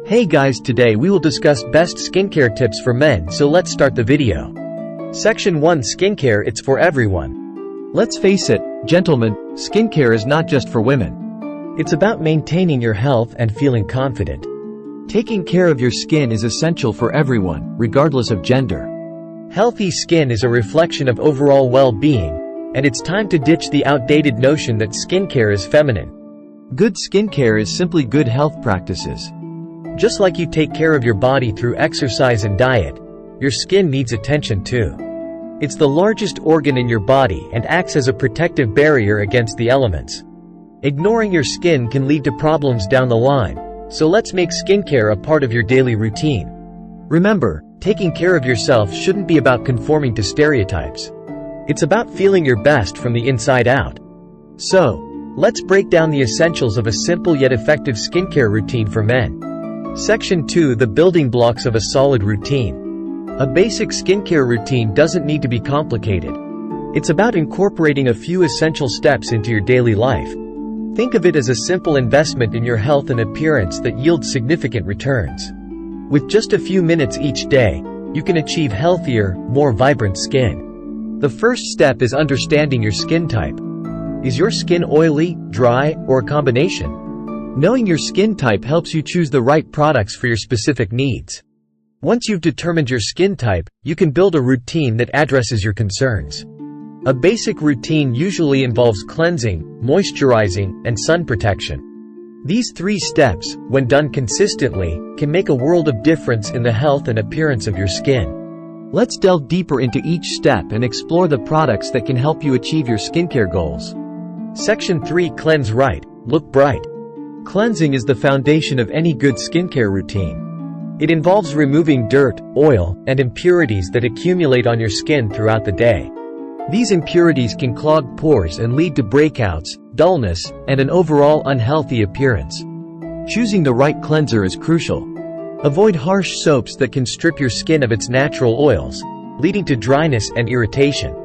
Hey guys, today we will discuss best skincare tips for men, so let's start the video. Section 1 Skincare, it's for everyone. Let's face it, gentlemen, skincare is not just for women. It's about maintaining your health and feeling confident. Taking care of your skin is essential for everyone, regardless of gender. Healthy skin is a reflection of overall well-being, and it's time to ditch the outdated notion that skincare is feminine. Good skincare is simply good health practices. Just like you take care of your body through exercise and diet, your skin needs attention too. It's the largest organ in your body and acts as a protective barrier against the elements. Ignoring your skin can lead to problems down the line, so let's make skincare a part of your daily routine. Remember, taking care of yourself shouldn't be about conforming to stereotypes. It's about feeling your best from the inside out. So, let's break down the essentials of a simple yet effective skincare routine for men. Section 2 The building blocks of a solid routine. A basic skincare routine doesn't need to be complicated. It's about incorporating a few essential steps into your daily life. Think of it as a simple investment in your health and appearance that yields significant returns. With just a few minutes each day, you can achieve healthier, more vibrant skin. The first step is understanding your skin type. Is your skin oily, dry, or a combination? Knowing your skin type helps you choose the right products for your specific needs. Once you've determined your skin type, you can build a routine that addresses your concerns. A basic routine usually involves cleansing, moisturizing, and sun protection. These three steps, when done consistently, can make a world of difference in the health and appearance of your skin. Let's delve deeper into each step and explore the products that can help you achieve your skincare goals. Section 3 Cleanse right, look bright. Cleansing is the foundation of any good skincare routine. It involves removing dirt, oil, and impurities that accumulate on your skin throughout the day. These impurities can clog pores and lead to breakouts, dullness, and an overall unhealthy appearance. Choosing the right cleanser is crucial. Avoid harsh soaps that can strip your skin of its natural oils, leading to dryness and irritation.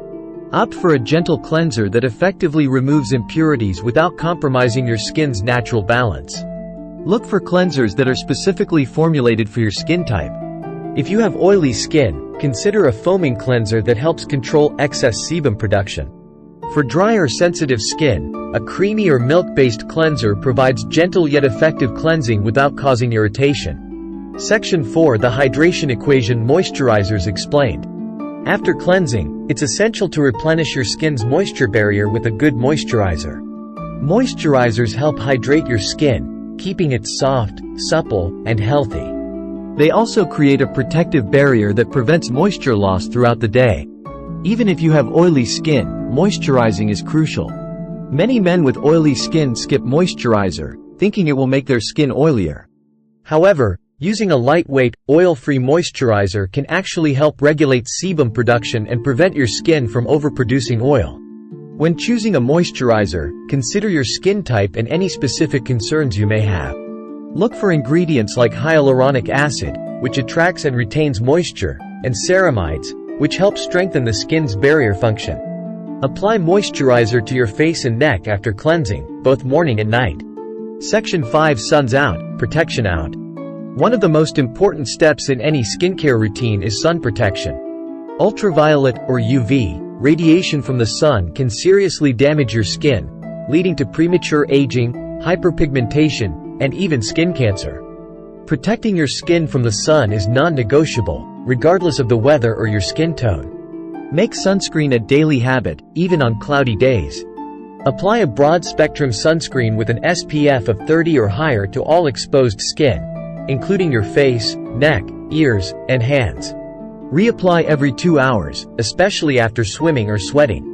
Opt for a gentle cleanser that effectively removes impurities without compromising your skin's natural balance. Look for cleansers that are specifically formulated for your skin type. If you have oily skin, consider a foaming cleanser that helps control excess sebum production. For dry or sensitive skin, a creamy or milk-based cleanser provides gentle yet effective cleansing without causing irritation. Section 4 The hydration equation moisturizers explained. After cleansing, it's essential to replenish your skin's moisture barrier with a good moisturizer. Moisturizers help hydrate your skin, keeping it soft, supple, and healthy. They also create a protective barrier that prevents moisture loss throughout the day. Even if you have oily skin, moisturizing is crucial. Many men with oily skin skip moisturizer, thinking it will make their skin oilier. However, using a lightweight, oil-free moisturizer can actually help regulate sebum production and prevent your skin from overproducing oil. When choosing a moisturizer, consider your skin type and any specific concerns you may have. Look for ingredients like hyaluronic acid, which attracts and retains moisture, and ceramides, which help strengthen the skin's barrier function. Apply moisturizer to your face and neck after cleansing, both morning and night. Section 5 Suns out, protection out. One of the most important steps in any skincare routine is sun protection. Ultraviolet, or UV, radiation from the sun can seriously damage your skin, leading to premature aging, hyperpigmentation, and even skin cancer. Protecting your skin from the sun is non-negotiable, regardless of the weather or your skin tone. Make sunscreen a daily habit, even on cloudy days. Apply a broad-spectrum sunscreen with an SPF of 30 or higher to all exposed skin, including your face, neck, ears, and hands. Reapply every 2 hours, especially after swimming or sweating.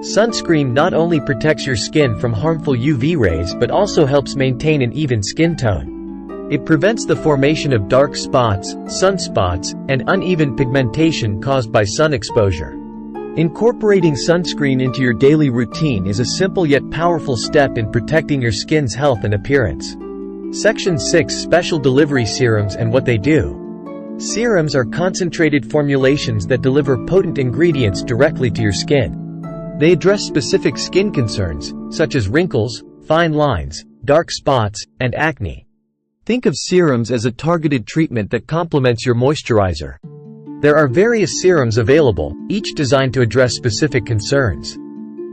Sunscreen not only protects your skin from harmful UV rays but also helps maintain an even skin tone. It prevents the formation of dark spots, sunspots, and uneven pigmentation caused by sun exposure. Incorporating sunscreen into your daily routine is a simple yet powerful step in protecting your skin's health and appearance. Section 6 Special delivery serums and what they do. Serums are concentrated formulations that deliver potent ingredients directly to your skin. They address specific skin concerns, such as wrinkles, fine lines, dark spots, and acne. Think of serums as a targeted treatment that complements your moisturizer. There are various serums available, each designed to address specific concerns.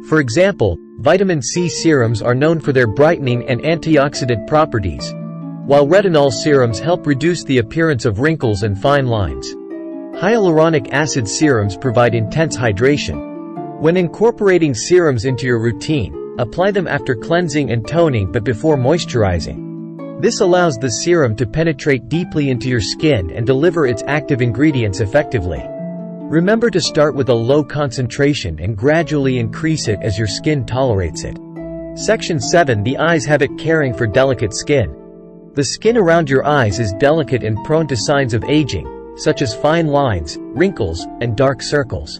For example, vitamin C serums are known for their brightening and antioxidant properties, while retinol serums help reduce the appearance of wrinkles and fine lines. Hyaluronic acid serums provide intense hydration. When incorporating serums into your routine, apply them after cleansing and toning but before moisturizing. This allows the serum to penetrate deeply into your skin and deliver its active ingredients effectively. Remember to start with a low concentration and gradually increase it as your skin tolerates it. Section 7. The eyes have it. Caring for delicate skin. The skin around your eyes is delicate and prone to signs of aging, such as fine lines, wrinkles, and dark circles.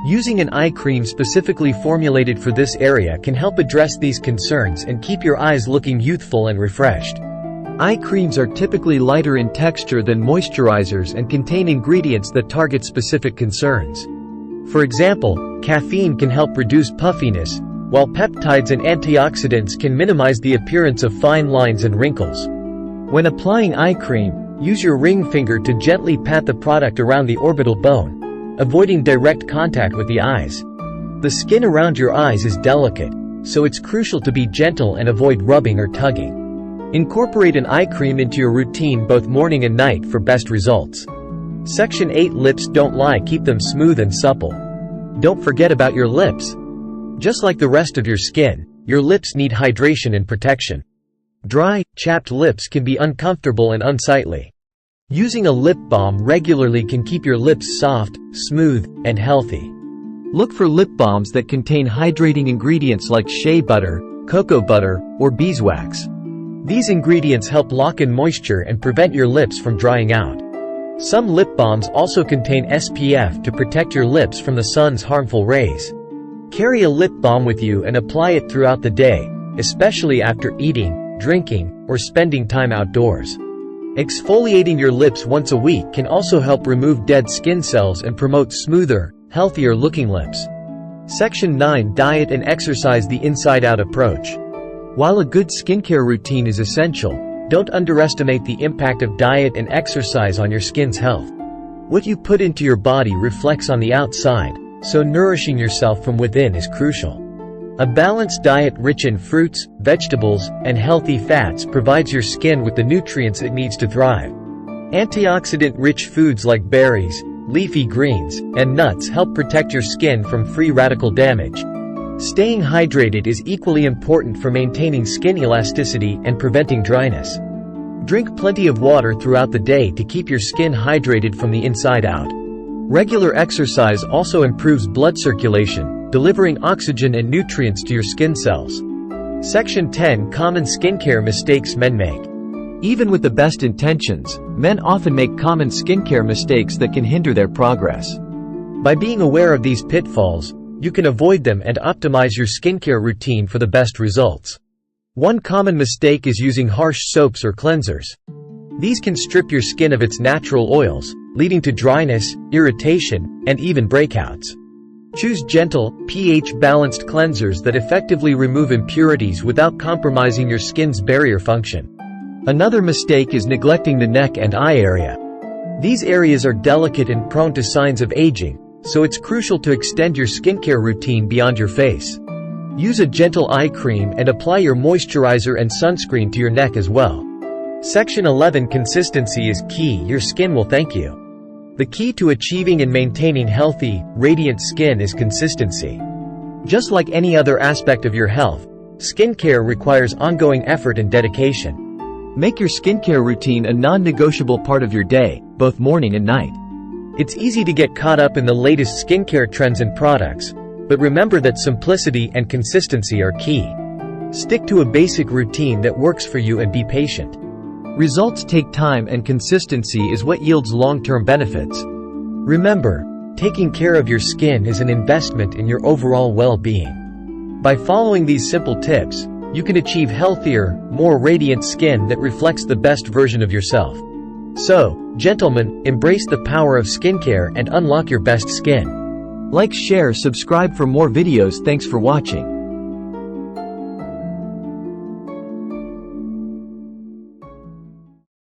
Using an eye cream specifically formulated for this area can help address these concerns and keep your eyes looking youthful and refreshed. Eye creams are typically lighter in texture than moisturizers and contain ingredients that target specific concerns. For example, caffeine can help reduce puffiness, while peptides and antioxidants can minimize the appearance of fine lines and wrinkles. When applying eye cream, use your ring finger to gently pat the product around the orbital bone, avoiding direct contact with the eyes. The skin around your eyes is delicate, so it's crucial to be gentle and avoid rubbing or tugging. Incorporate an eye cream into your routine both morning and night for best results. Section 8. Lips don't lie. Keep them smooth and supple. Don't forget about your lips. Just like the rest of your skin, your lips need hydration and protection. Dry, chapped lips can be uncomfortable and unsightly. Using a lip balm regularly can keep your lips soft, smooth, and healthy. Look for lip balms that contain hydrating ingredients like shea butter, cocoa butter, or beeswax. These ingredients help lock in moisture and prevent your lips from drying out. Some lip balms also contain SPF to protect your lips from the sun's harmful rays. Carry a lip balm with you and apply it throughout the day, especially after eating, drinking, or spending time outdoors. Exfoliating your lips once a week can also help remove dead skin cells and promote smoother, healthier-looking lips. Section 9. Diet and exercise. The inside-out approach. While a good skincare routine is essential, don't underestimate the impact of diet and exercise on your skin's health. What you put into your body reflects on the outside, so nourishing yourself from within is crucial. A balanced diet rich in fruits, vegetables, and healthy fats provides your skin with the nutrients it needs to thrive. Antioxidant-rich foods like berries, leafy greens, and nuts help protect your skin from free radical damage. Staying hydrated is equally important for maintaining skin elasticity and preventing dryness. Drink plenty of water throughout the day to keep your skin hydrated from the inside out. Regular exercise also improves blood circulation, delivering oxygen and nutrients to your skin cells. Section 10. Common skincare mistakes men make. Even with the best intentions, men often make common skincare mistakes that can hinder their progress. By being aware of these pitfalls, you can avoid them and optimize your skincare routine for the best results. One common mistake is using harsh soaps or cleansers. These can strip your skin of its natural oils, leading to dryness, irritation, and even breakouts. Choose gentle, pH-balanced cleansers that effectively remove impurities without compromising your skin's barrier function. Another mistake is neglecting the neck and eye area. These areas are delicate and prone to signs of aging, so it's crucial to extend your skincare routine beyond your face. Use a gentle eye cream and apply your moisturizer and sunscreen to your neck as well. Section 11. Consistency is key. Your skin will thank you. The key to achieving and maintaining healthy, radiant skin is consistency. Just like any other aspect of your health, skincare requires ongoing effort and dedication. Make your skincare routine a non-negotiable part of your day, both morning and night. It's easy to get caught up in the latest skincare trends and products, but remember that simplicity and consistency are key. Stick to a basic routine that works for you and be patient. Results take time, and consistency is what yields long-term benefits. Remember, taking care of your skin is an investment in your overall well-being. By following these simple tips, you can achieve healthier, more radiant skin that reflects the best version of yourself. So, gentlemen, embrace the power of skincare and unlock your best skin. Like, share, subscribe for more videos. Thanks for watching.